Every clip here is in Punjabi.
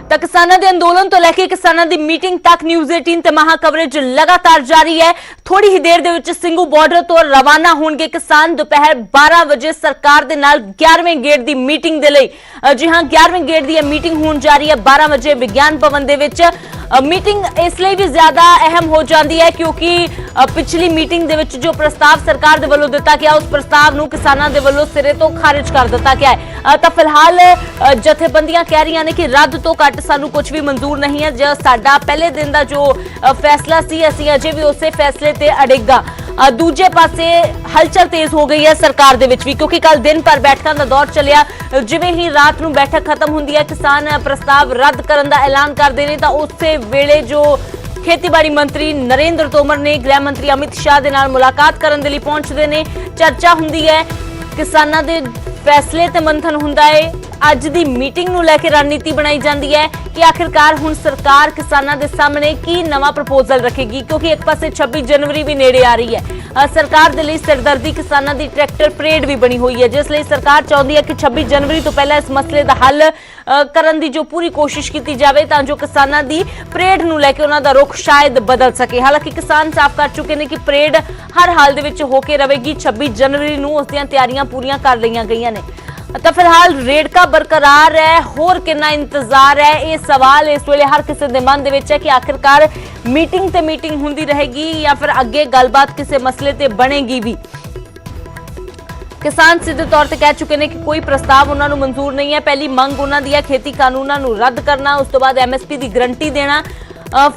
ਤਾਂ ਕਿਸਾਨਾਂ ਦੇ ਅੰਦੋਲਨ ਤੋਂ ਲੈ ਕੇ ਕਿਸਾਨਾਂ ਦੀ ਮੀਟਿੰਗ ਤੱਕ ਨਿਊਜ਼ 18 ਤੇ ਮਹਾ ਕਵਰੇਜ ਲਗਾਤਾਰ ਜਾਰੀ ਹੈ। ਥੋੜੀ ਹੀ ਦੇਰ ਦੇ ਵਿੱਚ ਸਿੰਘੂ ਬਾਰਡਰ ਤੋਂ ਰਵਾਨਾ ਹੋਣਗੇ ਕਿਸਾਨ। ਦੁਪਹਿਰ 12 ਵਜੇ ਸਰਕਾਰ ਦੇ ਨਾਲ 11ਵੇਂ ਗੇੜ ਦੀ ਮੀਟਿੰਗ ਦੇ ਲਈ, ਜੀ ਹਾਂ 11ਵੇਂ ਗੇੜ ਦੀ ਇਹ ਮੀਟਿੰਗ ਹੋਣ ਜਾ ਰਹੀ ਹੈ 12 ਵਜੇ ਵਿਗਿਆਨ ਭਵਨ ਦੇ ਵਿੱਚ। मीटिंग इसलिए भी ज्यादा अहम हो जाती है क्योंकि पिछली मीटिंग दे विच जो प्रस्ताव सरकार दे वल्लों दिता गया उस प्रस्ताव नूं किसानां दे वल्लों सिरे तो खारिज कर दिता गया है। तो फिलहाल जथेबंदियां कह रही ने कि रद्द तो घट सानू कुछ भी मंजूर नहीं है। जो साडा पहले दिन का जो फैसला सी असीं अजे भी उस फैसले ते अड़ेगा। दूजे पासे हलचल तेज हो गई है सरकार दे विच भी क्योंकि कल दिन भर बैठकां दा दौर चलिया। जिवें ही रात नूं बैठक खत्म हुंदी है किसान प्रस्ताव रद्द करन दा ऐलान करदे ने तां उसे वेले जो खेतीबाड़ी मंत्री नरेंद्र तोमर ने गृह मंत्री अमित शाह दे नाल मुलाकात करन दे लई पहुंचदे ने। चर्चा हुंदी है किसानां दे फैसले ते मंथन हुंदा है। अज दी मीटिंग नूं लैके रणनीति बनाई जाती है कि आखिरकार हुण सरकार किसानां दे सामने की नवा प्रपोजल रखेगी क्योंकि एक पासे 26 जनवरी भी नेड़े आ रही है। सरकार दे लई सिरदर्दी किसानां दी ट्रैक्टर परेड भी बनी हुई है जिस लई सरकार चाहुंदी है कि 26 जनवरी तो पहला इस मसले दा हल करन दी जो पूरी कोशिश की जाए तां जो किसानां दी परेड नूं लैके उन्हां दा रुख शायद बदल सके। हालांकि किसान साफ कर चुके ने कि परेड हर हाल दे विच होके रहेगी। 26 जनवरी नूं उस दीयां तैयारियां पूरीआं कर लईआं गईआं ने। तो फिलहाल रेड़का बरकरार है, होर कितना इंतजार है ये सवाल इस वेले हर किसी के मन दे विच है कि आखिरकार मीटिंग ते मीटिंग हुंदी रहेगी या फिर अगे गलबात किसी मसले ते बनेगी भी। किसान सीधे तौर पर कह चुके हैं कि कोई प्रस्ताव उन्होंने मंजूर नहीं है। पहली मंग उन्होंने है खेती कानूनों को रद्द करना, उस तो बाद MSP की गारंटी देना,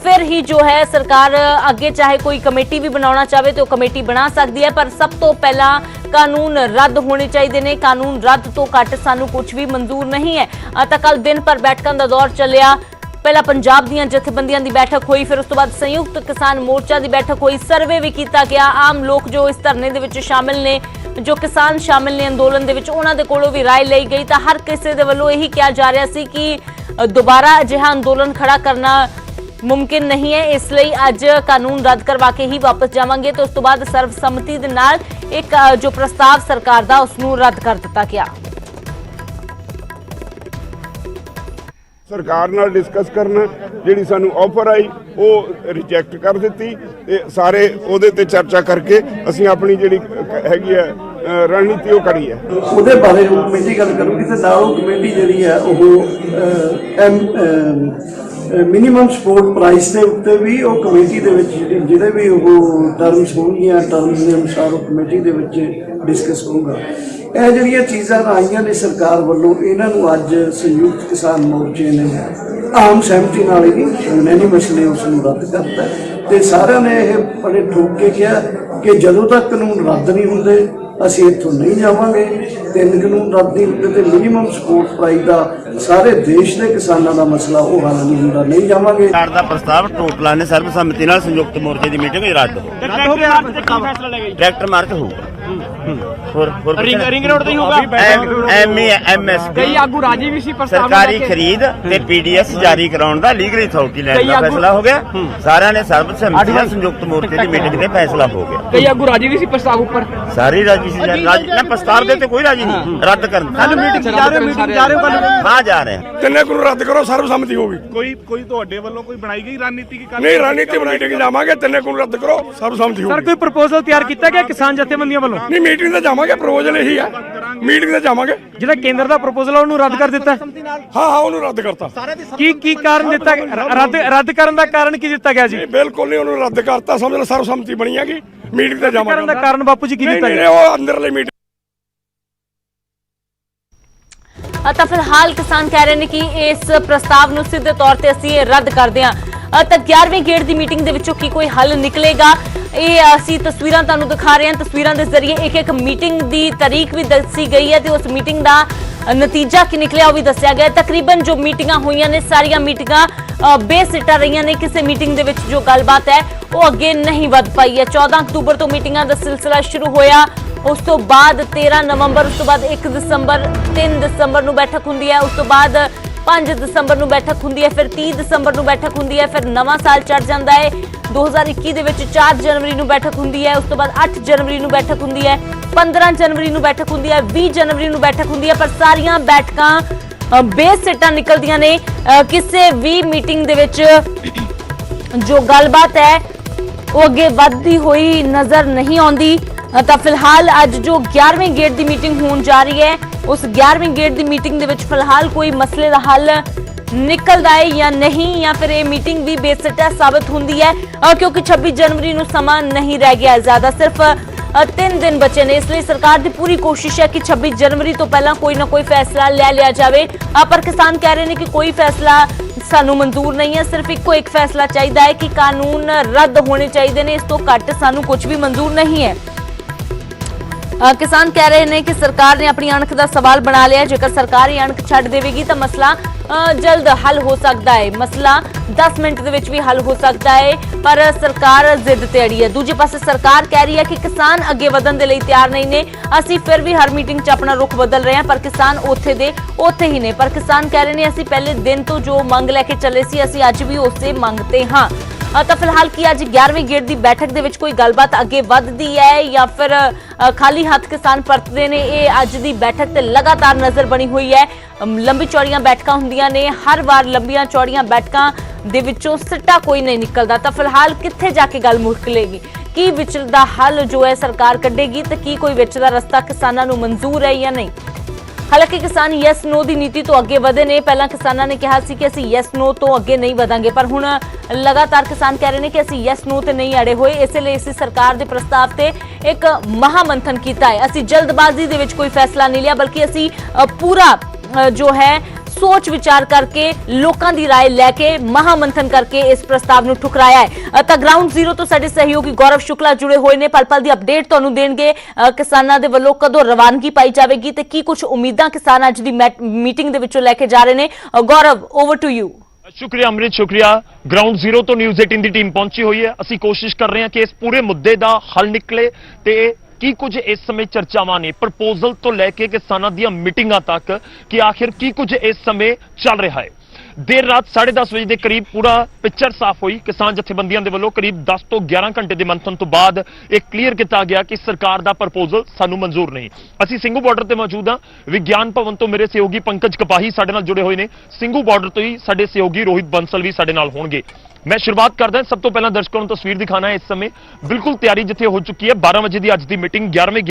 फिर ही जो है सरकार अगे चाहे कोई कमेटी भी बनाना चाहे तो कमेटी बना सकती है। पर सब तो पहला कानून रद्द होने चाहिए ने। कानून रद्द तो घट सानू कुछ भी मंजूर नहीं है। तो कल दिन भर बैठकों का दौर चलिया। पहला पंजाब दीयां जथेबंदियां दी बैठक हुई, फिर उस तो बाद संयुक्त किसान मोर्चा की बैठक हुई, सर्वे भी किया गया। आम लोग जो इस धरने दे विच शामिल ने, जो किसान शामिल ने अंदोलन दे विच, उन्हां दे कोलों भी राय लई गई। तो हर किसी दे वल्लों यही कहा जा रहा सी कि दोबारा अजिहा अंदोलन खड़ा करना मुमकिन नहीं है, इसलिए अज कानून रद्द करवा के ही वापस जावांगे। तो उस तो बाद सर्वसम्मति दे नाल एक जो प्रस्ताव सरकार दा उसनूं रद्द कर दिता गया। सरकार नाल डिस्कस करना, जिहड़ी सानू ऑफर आई वो रिजेक्ट कर दी ते सारे ओहदे ते चर्चा करके असीं अपनी जिहड़ी हैगी है रणनीति वो करी है। ਉਹਦੇ ਬਾਰੇ ਕਮੇਟੀ ਗੱਲ ਕਰੂਗੀ ਤੇ ਨਾਲ ਉਹ ਕਮੇਟੀ ਜਿਹੜੀ ਹੈ ਉਹ ਮਿਨੀਮਮ ਸਪੋਰਟ ਪ੍ਰਾਈਸ ਦੇ ਉੱਤੇ ਵੀ ਉਹ ਕਮੇਟੀ ਦੇ ਵਿੱਚ ਜਿਹੜੇ ਵੀ ਉਹ ਟਰਮਸ ਹੋਣਗੀਆਂ ਟਰਮਸ ਦੇ ਅਨੁਸਾਰ ਉਹ ਕਮੇਟੀ ਦੇ ਵਿੱਚ ਡਿਸਕਸ ਹੋਊਗਾ। ਇਹ ਜਿਹੜੀਆਂ ਚੀਜ਼ਾਂ ਆਈਆਂ ਨੇ ਸਰਕਾਰ ਵੱਲੋਂ ਇਹਨਾਂ ਨੂੰ ਅੱਜ ਸੰਯੁਕਤ ਕਿਸਾਨ ਮੋਰਚੇ ਨੇ ਆਮ ਸਹਿਮਤੀ ਨਾਲ ਹੀ ਯੂਨੈਨਿਮਸਲੀ ਉਸ ਨੂੰ ਰੱਦ ਕਰਤਾ ਤੇ ਸਾਰਿਆਂ ਨੇ ਇਹ ਬੜੇ ਠੋਕ ਕੇ ਕਿਹਾ ਕਿ ਜਦੋਂ ਤੱਕ ਕਾਨੂੰਨ ਰੱਦ ਨਹੀਂ ਹੁੰਦੇ ਅਸੀਂ ਇੱਥੋਂ ਨਹੀਂ ਜਾਵਾਂਗੇ। 3 ਕਾਨੂੰਨ ਰੱਦ ਨਹੀਂ ਹੁੰਦੇ ਤੇ ਮਿਨੀਮਮ ਸਪੋਰਟ ਪ੍ਰਾਈਸ ਦਾ ਸਾਰੇ ਦੇਸ਼ ਦੇ ਕਿਸਾਨਾਂ ਦਾ ਮਸਲਾ ਉਹ ਹੱਲ ਨਹੀਂ ਹੁੰਦਾ, ਨਹੀਂ ਜਾਵਾਂਗੇ। ਸਰਕਾਰ ਦਾ ਪ੍ਰਸਤਾਵ ਟੋਟਲਾਂ ਨੇ ਸਰਬਸੰਮਤੀ ਨਾਲ ਸੰਯੁਕਤ ਮੋਰਚੇ ਦੀ ਮੀਟਿੰਗ ਵਿੱਚ ਰੱਦ ਹੋ ਗਿਆ। ਟਰੈਕਟਰ ਮਾਰਚ ਹੋਊਗਾ, ਰਿੰਗ ਰੋਡ ਤੇ ਹੋਊਗਾ। MSP ਕਈ ਆਗੂ ਰਾਜੀ ਵੀ ਸੀ ਪ੍ਰਸਤਾਵ ਸਰਕਾਰੀ ਖਰੀਦ ਤੇ PDS ਜਾਰੀ ਕਰਾਉਣ ਦਾ ਲੀਗਲ ਅਥਾਰਟੀ ਲੈਣ ਦਾ ਫੈਸਲਾ ਹੋ ਗਿਆ। ਸਾਰਿਆਂ ਨੇ ਸਰਬਸੰਮਤੀ ਨਾਲ ਸੰਯੁਕਤ ਮੋਰਚੇ ਦੀ ਮੀਟਿੰਗ ਤੇ ਫੈਸਲਾ ਹੋ ਗਿਆ। ਕਈ ਆਗੂ ਰਾਜੀ ਵੀ ਸੀ ਪ੍ਰਸਤਾਵ ਉੱਪਰ, ਸਾਰੇ ਰਾਜੀ ਸੀ। ਨਾ ਪ੍ਰਸਤਾਵ ਦੇ ਤੇ ਕੋਈ ਰਾਜੀ ਨਹੀਂ, ਰੱਦ ਕਰਨ। ਕੱਲ ਮੀਟਿੰਗ ਜਾ ਰਹੇ ਹੋ? ਹਾਂ ਜਾ ਰਹੇ ਹਾਂ। ਤਿੰਨੇ ਕਾਨੂੰਨ ਰੱਦ ਕਰੋ, ਸਰਬਸੰਮਤੀ ਹੋਗੀ। ਕੋਈ ਤੁਹਾਡੇ ਵੱਲੋਂ ਕੋਈ ਬਣਾਈ ਗਈ ਰਣਨੀਤੀ ਕੀ ਨਹੀਂ ਰਣਨੀਤੀ ਬਣਾਈ ਕੇ ਜਾਵਾਂਗੇ। ਤਿੰਨੇ ਕਾਨੂੰਨ ਰੱਦ ਕਰੋ, ਸਰਬਸੰਮਤੀ ਹੋਗੀ। ਸਰ ਕੋਈ ਪ੍ਰਪੋਜ਼ਲ ਤਿਆਰ ਕੀਤਾ ਗਿਆ ਕਿਸਾਨ ਜਥੇਬੰਦੀਆਂ ਵੱਲੋਂ? ਨਹੀਂ ਮੀਟਿੰਗ ਤੇ ਜਾਵਾਂਗੇ, ਪ੍ਰਪੋਜ਼ਲ ਇਹੀ ਹੈ, ਮੀਟਿੰਗ ਤੇ ਜਾਵਾਂਗੇ। ਜਿਹੜਾ ਕੇਂਦਰ ਦਾ ਪ੍ਰਪੋਜ਼ਲ ਉਹਨੂੰ ਰੱਦ ਕਰ ਦਿੱਤਾ? ਹਾਂ ਉਹਨੂੰ ਰੱਦ ਕਰਤਾ। ਕੀ ਕਾਰਨ ਦਿੱਤਾ? ਰੱਦ ਕਰਨ ਦਾ ਕਾਰਨ ਕੀ ਦਿੱਤਾ ਗਿਆ ਜੀ? ਬਿਲਕੁਲ ਨਹੀਂ, ਉਹਨੂੰ ਰੱਦ ਕਰਤਾ। ਸਮਝ ਲਓ ਸਰਬਸੰਮਤੀ ਬਣੀ ਹੈਗੀ, ਮੀਟਿੰਗ ਤੇ ਜਾਵਾਂਗੇ। ਕਰਨ ਦਾ ਕਾਰਨ ਬਾਪੂ ਜੀ ਕੀ ਦਿੱਤਾ ਗਿਆ? ਉਹ ਅੰਦਰਲੇ ਮੀਟਿੰਗ। ਤਾਂ ਫਿਲਹਾਲ ਕਿਸਾਨ ਕਹਿ ਰਹੇ ਨੇ ਕਿ ਇਸ ਪ੍ਰਸਤਾਵ ਨੂੰ ਸਿੱਧੇ ਤੌਰ ਤੇ ਅਸੀਂ ਰੱਦ ਕਰਦੇ ਹਾਂ। ਤਾਂ 11ਵੇਂ ਗੇੜ ਦੀ ਮੀਟਿੰਗ ਦੇ ਵਿੱਚੋਂ ਕੀ ਕੋਈ ਹੱਲ ਨਿਕਲੇਗਾ ਇਹ ਅਸੀਂ ਤਸਵੀਰਾਂ ਤੁਹਾਨੂੰ ਦਿਖਾ ਰਹੇ ਹਾਂ। ਤਸਵੀਰਾਂ ਦੇ ਜ਼ਰੀਏ ਇੱਕ ਮੀਟਿੰਗ ਦੀ ਤਾਰੀਖ ਵੀ ਦੱਸੀ ਗਈ ਹੈ ਤੇ ਉਸ ਮੀਟਿੰਗ ਦਾ ਨਤੀਜਾ ਕੀ ਨਿਕਲਿਆ ਉਹ ਵੀ ਦੱਸਿਆ ਗਿਆ। ਤਕਰੀਬਨ ਜੋ ਮੀਟਿੰਗਾਂ ਹੋਈਆਂ ਨੇ ਸਾਰੀਆਂ ਮੀਟਿੰਗਾਂ ਬੇਸਿੱਟਾ ਰਹੀਆਂ ਨੇ। ਕਿਸੇ ਮੀਟਿੰਗ ਦੇ ਵਿੱਚ ਜੋ ਗੱਲਬਾਤ ਹੈ ਉਹ ਅੱਗੇ ਨਹੀਂ ਵੱਧ ਪਾਈ ਹੈ। 14 ਅਕਤੂਬਰ ਤੋਂ ਮੀਟਿੰਗਾਂ ਦਾ ਸਿਲਸਿਲਾ ਸ਼ੁਰੂ ਹੋਇਆ, ਉਸ ਤੋਂ ਬਾਅਦ 13 ਨਵੰਬਰ, ਉਸ ਤੋਂ ਬਾਅਦ 1 ਦਸੰਬਰ, 3 ਦਸੰਬਰ ਨੂੰ ਬੈਠਕ ਹੁੰਦੀ ਹੈ, ਉਸ ਤੋਂ ਬਾਅਦ 5 ਦਸੰਬਰ ਨੂੰ ਬੈਠਕ ਹੁੰਦੀ ਹੈ, ਫਿਰ 30 ਦਸੰਬਰ ਨੂੰ ਬੈਠਕ ਹੁੰਦੀ ਹੈ, ਫਿਰ ਨਵਾਂ ਸਾਲ ਚੜ ਜਾਂਦਾ ਹੈ। 2021 ਦੇ ਵਿੱਚ 4 ਜਨਵਰੀ ਨੂੰ ਬੈਠਕ ਹੁੰਦੀ ਹੈ, ਉਸ ਤੋਂ ਬਾਅਦ 8 ਜਨਵਰੀ ਨੂੰ ਬੈਠਕ ਹੁੰਦੀ ਹੈ, 15 ਜਨਵਰੀ ਨੂੰ ਬੈਠਕ ਹੁੰਦੀ ਹੈ, 20 ਜਨਵਰੀ ਨੂੰ ਬੈਠਕ ਹੁੰਦੀ ਹੈ। ਪਰ ਸਾਰੀਆਂ ਬੈਠਕਾਂ ਬੇਸਿੱਟਾਂ ਨਿਕਲਦੀਆਂ ਨੇ। ਕਿਸੇ ਵੀ ਮੀਟਿੰਗ ਦੇ ਵਿੱਚ ਜੋ ਗੱਲਬਾਤ ਹੈ ਉਹ ਅੱਗੇ ਵੱਧਦੀ ਹੋਈ ਨਜ਼ਰ ਨਹੀਂ ਆਉਂਦੀ। ਤਾਂ ਫਿਲਹਾਲ ਅੱਜ ਜੋ 11ਵੇਂ ਗੇਟ ਦੀ ਮੀਟਿੰਗ ਹੋਣ ਜਾ ਰਹੀ ਹੈ, ਉਸ 11ਵੇਂ ਗੇਟ ਦੀ ਮੀਟਿੰਗ ਦੇ ਵਿੱਚ ਫਿਲਹਾਲ ਕੋਈ ਮਸਲੇ ਦਾ ਹੱਲ ਨਿਕਲਦਾ ਹੈ ਜਾਂ ਨਹੀਂ, ਜਾਂ ਫਿਰ ਇਹ ਮੀਟਿੰਗ ਵੀ ਬੇਸਿੱਟਾ ਸਾਬਤ ਹੁੰਦੀ ਹੈ ਕਿਉਂਕਿ 26 ਜਨਵਰੀ ਨੂੰ ਸਮਾਂ ਨਹੀਂ ਰਹਿ ਗਿਆ ਜ਼ਿਆਦਾ, ਸਿਰਫ 3 ਦਿਨ ਬਚੇ ਨੇ। ਇਸ ਲਈ ਸਰਕਾਰ ਦੀ ਪੂਰੀ ਕੋਸ਼ਿਸ਼ ਹੈ ਕਿ 26 ਜਨਵਰੀ ਤੋਂ ਪਹਿਲਾਂ ਕੋਈ ਨਾ ਕੋਈ ਫੈਸਲਾ ਲੈ ਲਿਆ ਜਾਵੇ। ਪਰ ਕਿਸਾਨ ਕਹਿ ਰਹੇ ਨੇ ਕਿ ਕੋਈ ਫੈਸਲਾ ਸਾਨੂੰ ਮਨਜ਼ੂਰ ਨਹੀਂ ਹੈ, ਸਿਰਫ ਇੱਕੋ ਇੱਕ ਫੈਸਲਾ ਚਾਹੀਦਾ ਹੈ ਕਿ ਕਾਨੂੰਨ ਰੱਦ ਹੋਣੇ ਚਾਹੀਦੇ ਨੇ, ਇਸ ਤੋਂ ਘੱਟ ਸਾਨੂੰ ਕੁਝ ਵੀ ਮਨਜ਼ੂਰ ਨਹੀਂ ਹੈ। ਕਿਸਾਨ ਕਹਿ ਰਹੇ ਨੇ ਕਿ ਸਰਕਾਰ ਨੇ ਆਪਣੀ ਅਣਖ ਦਾ ਸਵਾਲ ਬਣਾ ਲਿਆ। ਜੇਕਰ ਸਰਕਾਰ ਇਹ ਅਣਖ ਛੱਡ ਦੇਵੇਗੀ ਤਾਂ ਮਸਲਾ ਜਲਦ ਹੱਲ ਹੋ ਸਕਦਾ ਹੈ, ਮਸਲਾ 10 ਮਿੰਟ ਦੇ ਵਿੱਚ ਵੀ ਹੱਲ ਹੋ ਸਕਦਾ ਹੈ, ਪਰ ਸਰਕਾਰ ਜ਼ਿੱਦ ਤੇ ਅੜੀ ਹੈ। ਦੂਜੇ ਪਾਸੇ ਸਰਕਾਰ ਕਹਿ ਰਹੀ ਹੈ ਕਿ ਕਿਸਾਨ ਅੱਗੇ ਵਧਣ ਦੇ ਲਈ ਤਿਆਰ ਨਹੀਂ ਨੇ, ਅਸੀਂ ਫਿਰ ਵੀ ਹਰ ਮੀਟਿੰਗ 'ਚ ਆਪਣਾ ਰੁਖ ਬਦਲ ਰਹੇ ਹਾਂ, ਪਰ ਕਿਸਾਨ ਉੱਥੇ ਦੇ ਉੱਥੇ ਹੀ ਨੇ। ਪਰ ਕਿਸਾਨ ਕਹਿ ਰਹੇ ਨੇ ਅਸੀਂ ਪਹਿਲੇ ਦਿਨ ਤੋਂ ਜੋ ਮੰਗ ਲੈ ਕੇ ਚੱਲੇ ਸੀ, ਅਸੀਂ ਅੱਜ ਵੀ ਉਸੇ ਮੰਗ ਤੇ ਹਾਂ। ਤਾਂ ਫਿਲਹਾਲ ਕੀ ਅੱਜ 11ਵੇਂ ਗੇਟ ਦੀ ਬੈਠਕ ਦੇ ਵਿੱਚ ਕੋਈ ਗੱਲਬਾਤ ਅੱਗੇ ਵੱਧਦੀ ਹੈ ਜਾਂ ਫਿਰ ਖਾਲੀ ਹੱਥ ਕਿਸਾਨ ਪਰਤਦੇ ਨੇ, ਇਹ ਅੱਜ ਦੀ ਬੈਠਕ ਤੇ ਲਗਾਤਾਰ ਨਜ਼ਰ ਬਣੀ ਹੋਈ ਹੈ। ਲੰਬੀ ਚੌੜੀਆਂ ਬੈਠਕਾਂ ਹੁੰਦੀਆਂ ਨੇ, ਹਰ ਵਾਰ ਲੰਬੀਆਂ ਚੌੜੀਆਂ ਬੈਠਕਾਂ ਦੇ ਵਿੱਚੋਂ ਸਿੱਟਾ ਕੋਈ ਨਹੀਂ ਨਿਕਲਦਾ। ਤਾਂ ਫਿਲਹਾਲ ਕਿੱਥੇ ਜਾ ਕੇ ਗੱਲ ਮੁੱਕਲੇਗੀ, ਕੀ ਵਿੱਚ ਦਾ ਹੱਲ ਜੋ ਹੈ ਸਰਕਾਰ ਕੱਢੇਗੀ ਤੇ ਕੀ ਕੋਈ ਵਿੱਚ ਦਾ ਰਸਤਾ ਕਿਸਾਨਾਂ ਨੂੰ ਮਨਜ਼ੂਰ ਹੈ ਜਾਂ ਨਹੀਂ। ਹਾਲਾਂਕਿ ਕਿਸਾਨ ਯੈਸ ਨੋ ਦੀ ਨੀਤੀ ਤੋਂ ਅੱਗੇ ਵਧੇ ਨੇ। ਪਹਿਲਾਂ ਕਿਸਾਨਾਂ ਨੇ ਕਿਹਾ ਸੀ ਕਿ ਅਸੀਂ ਯੈਸ ਨੋ ਤੋਂ ਅੱਗੇ ਨਹੀਂ ਵਧਾਂਗੇ, ਪਰ ਹੁਣ ਲਗਾਤਾਰ ਕਿਸਾਨ ਕਹਿ ਰਹੇ ਨੇ ਕਿ ਅਸੀਂ ਯੈਸ ਨੋ ਤੇ ਨਹੀਂ ਅੜੇ ਹੋਏ, ਇਸੇ ਲਈ ਅਸੀਂ ਸਰਕਾਰ ਦੇ ਪ੍ਰਸਤਾਵ ਤੇ ਇੱਕ ਮਹਾਮੰਥਨ ਕੀਤਾ ਹੈ। ਅਸੀਂ ਜਲਦਬਾਜ਼ੀ ਦੇ ਵਿੱਚ ਕੋਈ ਫੈਸਲਾ ਨਹੀਂ ਲਿਆ, ਬਲਕਿ ਅਸੀਂ ਪੂਰਾ ਜੋ ਹੈ सोच विचार करके लोकां दी राय लैके महामंथन करके इस प्रस्ताव नूं ठुकराया है। तां ग्राउंड जीरो तो साडे सहयोगी गौरव शुक्ला जुड़े हुए ने, पल पल दी अपडेट तुहानूं देणगे। किसानां दे वल्लों कदों रवानगी पाई जावेगी ते की कुछ उम्मीदां किसान अज दी मीटिंग दे विचों लैके जा रहे ने। गौरव, ओवर टू यू। शुक्रिया अमृत, शुक्रिया। ग्राउंड जीरो तो न्यूज़ 18 की टीम पहुंची हुई है। ਅਸੀਂ ਕੋਸ਼ਿਸ਼ ਕਰ ਰਹੇ ਹਾਂ ਕਿ ਇਸ ਪੂਰੇ ਮੁੱਦੇ ਦਾ ਹੱਲ ਨਿਕਲੇ ਤੇ ਕੀ ਕੁਝ ਇਸ ਸਮੇਂ ਚਰਚਾਵਾਂ ਨੇ ਪ੍ਰਪੋਜ਼ਲ ਤੋਂ ਲੈ ਕੇ ਕਿਸਾਨਾਂ ਦੀਆਂ ਮੀਟਿੰਗਾਂ ਤੱਕ ਕਿ ਆਖਿਰ ਕੀ ਕੁਝ ਇਸ ਸਮੇਂ ਚੱਲ ਰਿਹਾ ਹੈ। देर रात 10:30 बजे के करीब पूरा पिक्चर साफ हुई। किसान जथेबंदियों के वल्लों करीब 10 तो 11 घंटे के मंथन तो बाद एक क्लीयर किया गया कि सरकार का प्रपोजल सानू मंजूर नहीं। असी सिंघू बॉर्डर पर मौजूद हाँ। विज्ञान भवन तो मेरे सहयोगी पंकज कपाही साडे नाल जुड़े हुए हैं। सिंघू बॉर्डर तो ही साडे सहयोगी रोहित बंसल भी साडे नाल होणगे। मैं शुरुआत करदा सब तो पहला दर्शकों को तस्वीर दिखाना है। इस समय बिल्कुल तैयारी जिथे हो चुकी है। 12 बजे की अज की मीटिंग 11वें